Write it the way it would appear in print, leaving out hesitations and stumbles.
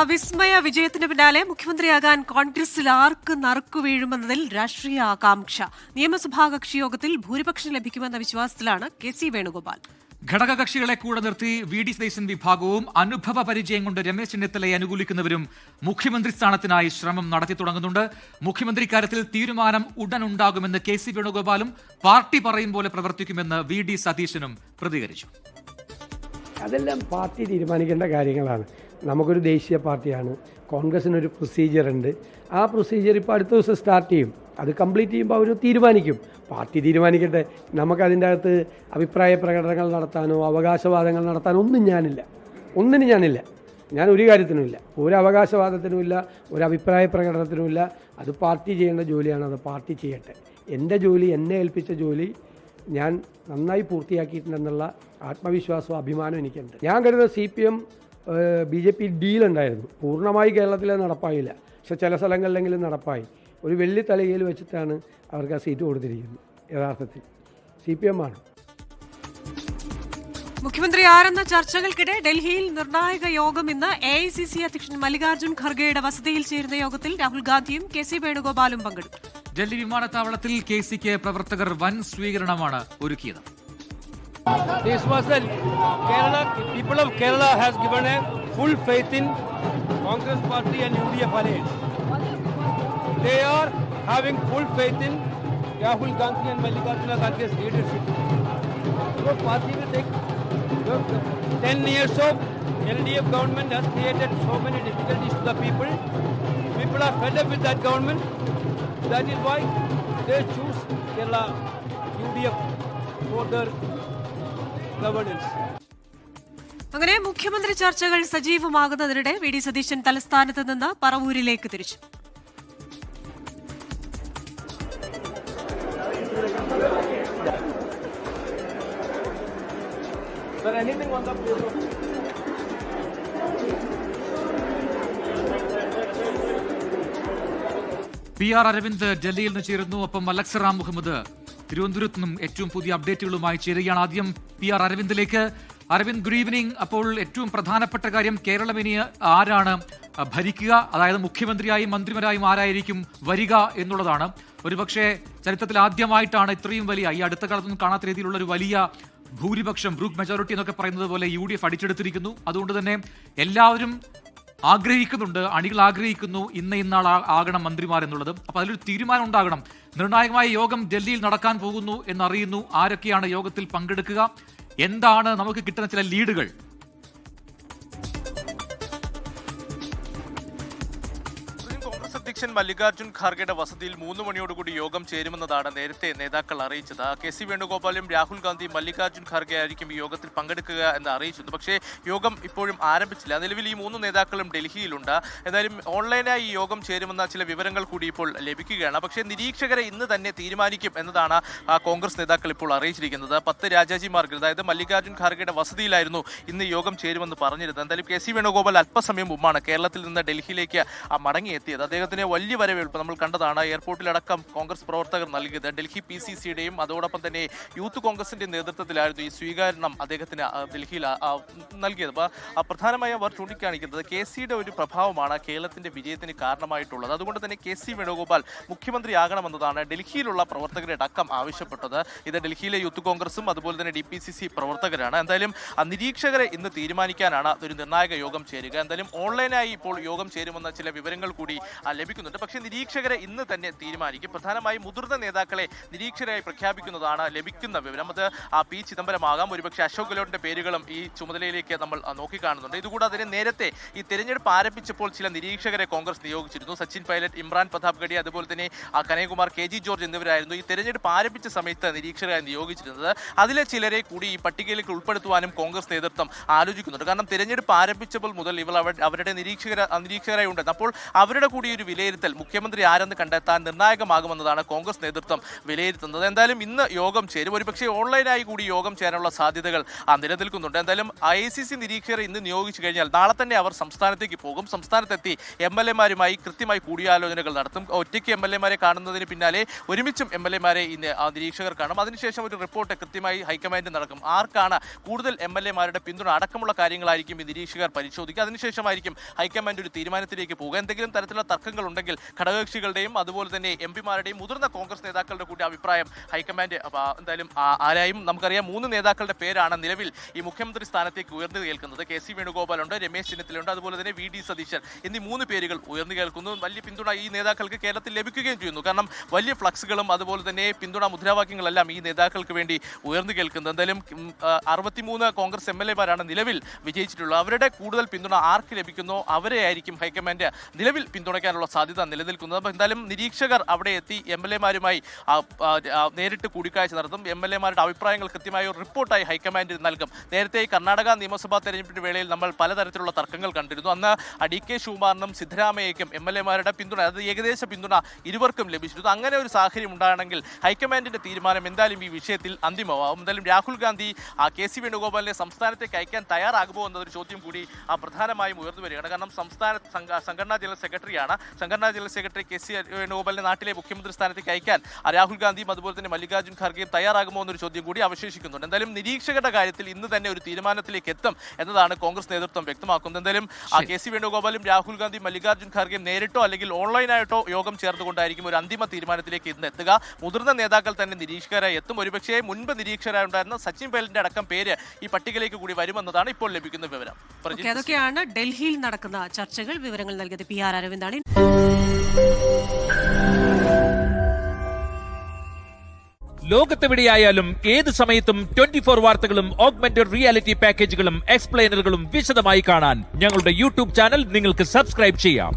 വിസ്മയ വിജയത്തിന് പിന്നാലെ മുഖ്യമന്ത്രിയാകാൻ കോൺഗ്രസിൽ ആർക്ക് നറുക്കു വീഴുമെന്നതിൽ രാഷ്ട്രീയ ആകാംക്ഷ. നിയമസഭാ കക്ഷി യോഗത്തിൽ ഭൂരിപക്ഷം ലഭിക്കുമെന്ന വിശ്വാസത്തിലാണ് കെ.സി. വേണുഗോപാൽ. ഘടകകക്ഷികളെ കൂടെ നിർത്തി വി.ഡി. സതീശൻ വിഭാഗവും അനുഭവ പരിചയം കൊണ്ട് രമേശ് ചെന്നിത്തലയെ അനുകൂലിക്കുന്നവരും മുഖ്യമന്ത്രി സ്ഥാനത്തിനായി ശ്രമം നടത്തി തുടങ്ങുന്നുണ്ട്. മുഖ്യമന്ത്രി കാര്യത്തിൽ തീരുമാനം ഉടൻ ഉണ്ടാകുമെന്ന് കെ.സി. വേണുഗോപാലും പാർട്ടി പറയും പോലെ പ്രവർത്തിക്കുമെന്ന് വി.ഡി. സതീശനും പ്രതികരിച്ചു. അതെല്ലാം പാർട്ടി തീരുമാനിക്കേണ്ട കാര്യങ്ങളാണ്. നമുക്കൊരു ദേശീയ പാർട്ടിയാണ്, കോൺഗ്രസിനൊരു പ്രൊസീജിയർ ഉണ്ട്. ആ പ്രൊസീജിയർ ഇപ്പോൾ അടുത്ത ദിവസം സ്റ്റാർട്ട് ചെയ്യും. അത് കംപ്ലീറ്റ് ചെയ്യുമ്പോൾ അവർ തീരുമാനിക്കും. പാർട്ടി തീരുമാനിക്കട്ടെ. നമുക്കതിൻ്റെ അകത്ത് അഭിപ്രായ പ്രകടനങ്ങൾ നടത്താനോ അവകാശവാദങ്ങൾ നടത്താനോ ഒന്നിനും ഞാനില്ല. ഞാൻ ഒരു കാര്യത്തിനുമില്ല, ഒരു അവകാശവാദത്തിനുമില്ല, ഒരു അഭിപ്രായ പ്രകടനത്തിനുമില്ല. അത് പാർട്ടി ചെയ്യേണ്ട ജോലിയാണ്, അത് പാർട്ടി ചെയ്യട്ടെ. എൻ്റെ ജോലി, എന്നെ ഏൽപ്പിച്ച ജോലി ഞാൻ നന്നായി പൂർത്തിയാക്കിയിട്ടുണ്ടെന്നുള്ള ആത്മവിശ്വാസവും അഭിമാനവും എനിക്കുണ്ട്. ഞാൻ കരുതുന്ന CPM BJP ഡീലുണ്ടായിരുന്നു. പൂർണ്ണമായി കേരളത്തിൽ നടപ്പായില്ല, പക്ഷെ ചില സ്ഥലങ്ങളിലെങ്കിലും നടപ്പായി. ഒരു വെള്ളി തളികയിൽ വെച്ചിട്ടാണ് അവർക്ക് ആ സീറ്റ് കൊടുത്തിരിക്കുന്നത്. യഥാർത്ഥത്തിൽ CPM ആണ്. മുഖ്യമന്ത്രി ആരെന്ന ചർച്ചകൾക്കിടെ ഡൽഹിയിൽ നിർണായക യോഗം ഇന്ന്. AICC അധ്യക്ഷൻ മല്ലികാർജ്ജുൻ ഖർഗെയുടെ വസതിയിൽ ചേരുന്ന യോഗത്തിൽ രാഹുൽ ഗാന്ധിയും കെ.സി. വേണുഗോപാലും പങ്കെടുക്കും. ഡൽഹി വിമാനത്താവളത്തിൽ കെ.സിക്ക് പ്രവർത്തകർ വൻ സ്വീകരണമാണ് ഒരുക്കിയത്. This was the Kerala people of Kerala has given a full faith in Congress party and UDF alliance. They are having full faith in Rahul Gandhi and Mallikarjuna Kharge's leadership. So party will take 10 years of LDF government has created so many difficulties to the people. People are fed up with that government. That is why they choose Kerala UDF for their governance. അങ്ങനെ മുഖ്യമന്ത്രി ചർച്ചകൾ സജീവമാകുന്നതിനിടെ VD. Satheesan തലസ്ഥാനത്ത് നിന്ന് പറവൂരിലേക്ക് തിരിച്ചു. PR Aravind ഡൽഹിയിൽ നിന്ന് ചേരുന്നു. ഒപ്പം അലക്സറാം മുഹമ്മദ് തിരുവനന്തപുരത്ത് നിന്നും ഏറ്റവും പുതിയ അപ്ഡേറ്റുകളുമായി ചേരുകയാണ്. ആദ്യം PR അരവിന്ദിലേക്ക്. Aravind, good evening. അപ്പോൾ ഏറ്റവും പ്രധാനപ്പെട്ട കാര്യം, കേരളം ഇനി ആരാണ് ഭരിക്കുക, അതായത് മുഖ്യമന്ത്രിയായും മന്ത്രിമാരായും ആരായിരിക്കും വരിക എന്നുള്ളതാണ്. ഒരുപക്ഷെ ചരിത്രത്തിൽ ആദ്യമായിട്ടാണ് ഇത്രയും വലിയ, ഈ അടുത്ത കാലത്തൊന്നും കാണാത്ത രീതിയിലുള്ള ഒരു വലിയ ഭൂരിപക്ഷം, ബ്രൂക്ക് മെജോറിറ്റി എന്നൊക്കെ പറയുന്നത് പോലെ UDF അടിച്ചെടുത്തിരിക്കുന്നു. അതുകൊണ്ട് തന്നെ എല്ലാവരും ആഗ്രഹിക്കുന്നുണ്ട്, അണികൾ ആഗ്രഹിക്കുന്നു ഇന്നാൾ ആകണം മന്ത്രിമാർ എന്നുള്ളത്. അപ്പോൾ അതിലൊരു തീരുമാനം ഉണ്ടാകണം. നിർണായകമായ യോഗം ഡൽഹിയിൽ നടക്കാൻ പോകുന്നു എന്നറിയുന്നു. ആരൊക്കെയാണ് യോഗത്തിൽ പങ്കെടുക്കുക, എന്താണ് നമുക്ക് കിട്ടുന്ന ചില ലീഡുകൾ? അധ്യക്ഷൻ മല്ലികാർജ്ജുൻ ഖാർഗെയുടെ വസതിയിൽ 3 മണിയോടുകൂടി യോഗം ചേരുമെന്നതാണ് നേരത്തെ നേതാക്കൾ അറിയിച്ചത്. കെ.സി. വേണുഗോപാലും രാഹുൽ ഗാന്ധിയും മല്ലികാർജ്ജുൻ ഖാർഗെ ആയിരിക്കും ഈ യോഗത്തിൽ പങ്കെടുക്കുക എന്ന് അറിയിച്ചിരുന്നു. പക്ഷേ യോഗം ഇപ്പോഴും ആരംഭിച്ചില്ല. നിലവിൽ ഈ 3 നേതാക്കളും ഡൽഹിയിലുണ്ട്. എന്തായാലും ഓൺലൈനായി ഈ യോഗം ചേരുമെന്ന ചില വിവരങ്ങൾ കൂടി ഇപ്പോൾ ലഭിക്കുകയാണ്. പക്ഷേ നിരീക്ഷകരെ ഇന്ന് തന്നെ തീരുമാനിക്കും എന്നതാണ് കോൺഗ്രസ് നേതാക്കൾ ഇപ്പോൾ അറിയിച്ചിരിക്കുന്നത്. 10 രാജാജിമാർക്ക്, അതായത് മല്ലികാർജ്ജുൻ ഖാർഗെയുടെ വസതിയിലായിരുന്നു ഇന്ന് യോഗം ചേരുമെന്ന് പറഞ്ഞിരുന്നത്. എന്തായാലും കെ.സി. വേണുഗോപാൽ അല്പസമയം മുമ്പാണ് കേരളത്തിൽ നിന്ന് ഡൽഹിയിലേക്ക് മടങ്ങിയെത്തിയത്. അദ്ദേഹത്തിന് വലിയ വരവേൽപ്പ് നമ്മൾ കണ്ടതാണ്. എയർപോർട്ടിലടക്കം കോൺഗ്രസ് പ്രവർത്തകർ നൽകിയത്. ഡൽഹി PCCയുടെയും അതോടൊപ്പം തന്നെ യൂത്ത് കോൺഗ്രസിന്റെ നേതൃത്വത്തിലായിരുന്നു ഈ സ്വീകരണം അദ്ദേഹത്തിന് ഡൽഹിയിൽ നൽകിയത്. അപ്പോൾ പ്രധാനമായും അവർ ചൂണ്ടിക്കാണിക്കുന്നത് കെ.സിയുടെ ഒരു പ്രഭാവമാണ് കേരളത്തിന്റെ വിജയത്തിന് കാരണമായിട്ടുള്ളത്. അതുകൊണ്ട് തന്നെ കെ.സി. വേണുഗോപാൽ മുഖ്യമന്ത്രിയാകണമെന്നതാണ് ഡൽഹിയിലുള്ള പ്രവർത്തകരുടെ അടക്കം ആവശ്യപ്പെട്ടത്. ഇത് ഡൽഹിയിലെ യൂത്ത് കോൺഗ്രസും അതുപോലെ തന്നെ DPCC പ്രവർത്തകരാണ്. എന്തായാലും നിരീക്ഷകരെ ഇന്ന് തീരുമാനിക്കാനാണ് ഒരു നിർണായക യോഗം ചേരുക. എന്തായാലും ഓൺലൈനായി ഇപ്പോൾ യോഗം ചേരുമെന്ന ചില വിവരങ്ങൾ കൂടി ലഭിക്കുന്നുണ്ട്. പക്ഷേ നിരീക്ഷകരെ ഇന്ന് തന്നെ തീരുമാനിക്കും. പ്രധാനമായും മുതിർന്ന നേതാക്കളെ നിരീക്ഷകരായി പ്രഖ്യാപിക്കുന്നതാണ് ലഭിക്കുന്ന വിവരം. അത് P. ചിദംബരമാകാം, ഒരുപക്ഷെ അശോക് ഗെഹ്ലോട്ടിന്റെ പേരുകളും ഈ ചുമതലയിലേക്ക് നമ്മൾ നോക്കിക്കാണുന്നുണ്ട്. ഇതുകൂടാതെ നേരത്തെ ഈ തെരഞ്ഞെടുപ്പ് ആരംഭിച്ചപ്പോൾ ചില നിരീക്ഷകരെ കോൺഗ്രസ് നിയോഗിച്ചിരുന്നു. സച്ചിൻ പൈലറ്റ്, ഇമ്രാൻ പ്രതാപ്, അതുപോലെ തന്നെ കനയ്യകുമാർ, KG ജോർജ് എന്നിവരായിരുന്നു ഈ തെരഞ്ഞെടുപ്പ് ആരംഭിച്ച സമയത്ത് നിരീക്ഷകരായി നിയോഗിച്ചിരുന്നത്. അതിലെ ചിലരെ കൂടി ഈ പട്ടികയിലേക്ക് ഉൾപ്പെടുത്തുവാനും കോൺഗ്രസ് നേതൃത്വം ആലോചിക്കുന്നുണ്ട്. കാരണം തെരഞ്ഞെടുപ്പ് ആരംഭിച്ചപ്പോൾ മുതൽ ഇവർ അവരുടെ നിരീക്ഷകരായി ഉണ്ട്. അപ്പോൾ അവരുടെ കൂടി ഒരു വിലയിരുത്തൽ മുഖ്യമന്ത്രി ആരെന്ന് കണ്ടെത്താൻ നിർണായകമാകുമെന്നതാണ് കോൺഗ്രസ് നേതൃത്വം വിലയിരുത്തുന്നത്. എന്തായാലും ഇന്ന് യോഗം ചേരും. ഒരുപക്ഷെ ഓൺലൈനായി കൂടി യോഗം ചേരാനുള്ള സാധ്യതകൾ നിലനിൽക്കുന്നുണ്ട്. എന്തായാലും ICC നിരീക്ഷകരെ ഇന്ന് നിയോഗിച്ചു കഴിഞ്ഞാൽ നാളെ തന്നെ അവർ സംസ്ഥാനത്തേക്ക് പോകും. സംസ്ഥാനത്തെത്തി MLA-മാരുമായി കൃത്യമായി കൂടിയാലോചനകൾ നടത്തും. ഒറ്റയ്ക്ക് MLA-മാരെ കാണുന്നതിന് പിന്നാലെ ഒരുമിച്ചും MLA-മാരെ ഇന്ന് നിരീക്ഷകർ കാണും. അതിനുശേഷം ഒരു റിപ്പോർട്ട് കൃത്യമായി ഹൈക്കമാൻഡ് നടക്കും. ആർക്കാണ് കൂടുതൽ MLA-മാരുടെ പിന്തുണ അടക്കമുള്ള കാര്യങ്ങളായിരിക്കും ഈ നിരീക്ഷകർ പരിശോധിക്കുക. അതിനുശേഷമായിരിക്കും ഹൈക്കമാൻഡ് ഒരു തീരുമാനത്തിലേക്ക് പോകുക. എന്തെങ്കിലും തരത്തിലുള്ള തർക്കങ്ങൾ ഉണ്ടെങ്കിൽ ഘടകകക്ഷികളുടെയും അതുപോലെ തന്നെ MP-മാരുടെയും മുതിർന്ന കോൺഗ്രസ് നേതാക്കളുടെ കൂടി അഭിപ്രായം ഹൈക്കമാൻഡ് എന്തായാലും ആരായും. നമുക്കറിയാം 3 നേതാക്കളുടെ പേരാണ് നിലവിൽ ഈ മുഖ്യമന്ത്രി സ്ഥാനത്തേക്ക് ഉയർന്നു കേൾക്കുന്നത്. KC വേണുഗോപാലുണ്ട്, രമേശ് ചെന്നിത്തലയുണ്ട്, അതുപോലെ തന്നെ VD സതീശൻ എന്നീ 3 പേരുകൾ ഉയർന്നു കേൾക്കുന്നു. വലിയ പിന്തുണ ഈ നേതാക്കൾക്ക് കേരളത്തിൽ ലഭിക്കുകയും ചെയ്യുന്നു. കാരണം വലിയ ഫ്ലക്സുകളും അതുപോലെ തന്നെ പിന്തുണ മുദ്രാവാക്യങ്ങളെല്ലാം ഈ നേതാക്കൾക്ക് വേണ്ടി ഉയർന്നു കേൾക്കുന്നത്. എന്തായാലും 63 കോൺഗ്രസ് MLA-മാരാണ് നിലവിൽ വിജയിച്ചിട്ടുള്ളത്. അവരുടെ കൂടുതൽ പിന്തുണ ആർക്ക് ലഭിക്കുന്നോ അവരെ ആയിരിക്കും ഹൈക്കമാൻഡ് നിലവിൽ പിന്തുണയ്ക്കാനുള്ള സാധ്യത നിലനിൽക്കുന്നത്. അപ്പോൾ എന്തായാലും നിരീക്ഷകർ അവിടെ എത്തി MLA-മാരുമായി നേരിട്ട് കൂടിക്കാഴ്ച നടത്തും. MLA-മാരുടെ അഭിപ്രായങ്ങൾ കൃത്യമായ ഒരു റിപ്പോർട്ടായി ഹൈക്കമാൻഡിന് നൽകും. നേരത്തെ കർണാടക നിയമസഭാ തെരഞ്ഞെടുപ്പിന്റെ വേളയിൽ നമ്മൾ പലതരത്തിലുള്ള തർക്കങ്ങൾ കണ്ടിരുന്നു. അന്ന് DK ശിവകുമാറിനും സിദ്ധരാമയ്യയ്ക്കും MLA-മാരുടെ പിന്തുണ, അത് ഏകദേശ പിന്തുണ ഇരുവർക്കും ലഭിച്ചിരുന്നു. അങ്ങനെ ഒരു സാഹചര്യം ഉണ്ടാകണമെങ്കിൽ ഹൈക്കമാൻഡിന്റെ തീരുമാനം എന്തായാലും ഈ വിഷയത്തിൽ അന്തിമമാവും. എന്തായാലും രാഹുൽ ഗാന്ധി KC വേണുഗോപാലിനെ സംസ്ഥാനത്തേക്ക് അയക്കാൻ തയ്യാറാകുമോ എന്നൊരു ചോദ്യം കൂടി പ്രധാനമായും ഉയർന്നു വരികയാണ്. കാരണം സംസ്ഥാന സംഘടനാ ജനറൽ സെക്രട്ടറിയാണ്. സംഘടനാ ജനറൽ സെക്രട്ടറി KC വേണുഗോപാലിനെ നാട്ടിലെ മുഖ്യമന്ത്രി സ്ഥാനത്തേക്ക് അയക്കാൻ രാഹുൽ ഗാന്ധിയും അതുപോലെ തന്നെ മല്ലികാർജ്ജുൻ ഖാർഗെയും തയ്യാറാകുമോ എന്നൊരു ചോദ്യം കൂടി അവശേഷിക്കുന്നുണ്ട്. എന്തായാലും നിരീക്ഷകരുടെ കാര്യത്തിൽ ഇന്ന് തന്നെ ഒരു തീരുമാനത്തിലേക്ക് എത്തും എന്നതാണ് കോൺഗ്രസ് നേതൃത്വം വ്യക്തമാക്കുന്നത്. എന്തായാലും KC വേണുഗോപാലും രാഹുൽ ഗാന്ധിയും മല്ലികാർജ്ജുൻ ഖാർഗെയും നേരിട്ടോ അല്ലെങ്കിൽ ഓൺലൈനായിട്ടോ യോഗം ചേർന്നുകൊണ്ടായിരിക്കും ഒരു അന്തിമ തീരുമാനത്തിലേക്ക് ഇന്ന് എത്തുക. മുതിർന്ന നേതാക്കൾ തന്നെ നിരീക്ഷകരായി എത്തും. ഒരുപക്ഷേ മുൻപ് നിരീക്ഷകരായി ഉണ്ടായിരുന്ന സച്ചിൻ പൈലറ്റിന്റെ അടക്കം പേര് ഈ പട്ടികയിലേക്ക് കൂടി വരുമെന്നതാണ് ഇപ്പോൾ ലഭിക്കുന്ന വിവരം. അതൊക്കെയാണ് ഡൽഹിയിൽ നടക്കുന്ന ചർച്ചകൾ. വിവരങ്ങൾ നൽകിയത് PR അരവിന്ദാണ്. ലോകത്തെവിടെയായാലും ഏത് സമയത്തും 24 വാർത്തകളും ഓഗ്മെന്റഡ് റിയാലിറ്റി പാക്കേജുകളും എക്സ്പ്ലെയിനറുകളും വിശദമായി കാണാൻ ഞങ്ങളുടെ YouTube ചാനൽ നിങ്ങൾക്ക് സബ്സ്ക്രൈബ് ചെയ്യാം.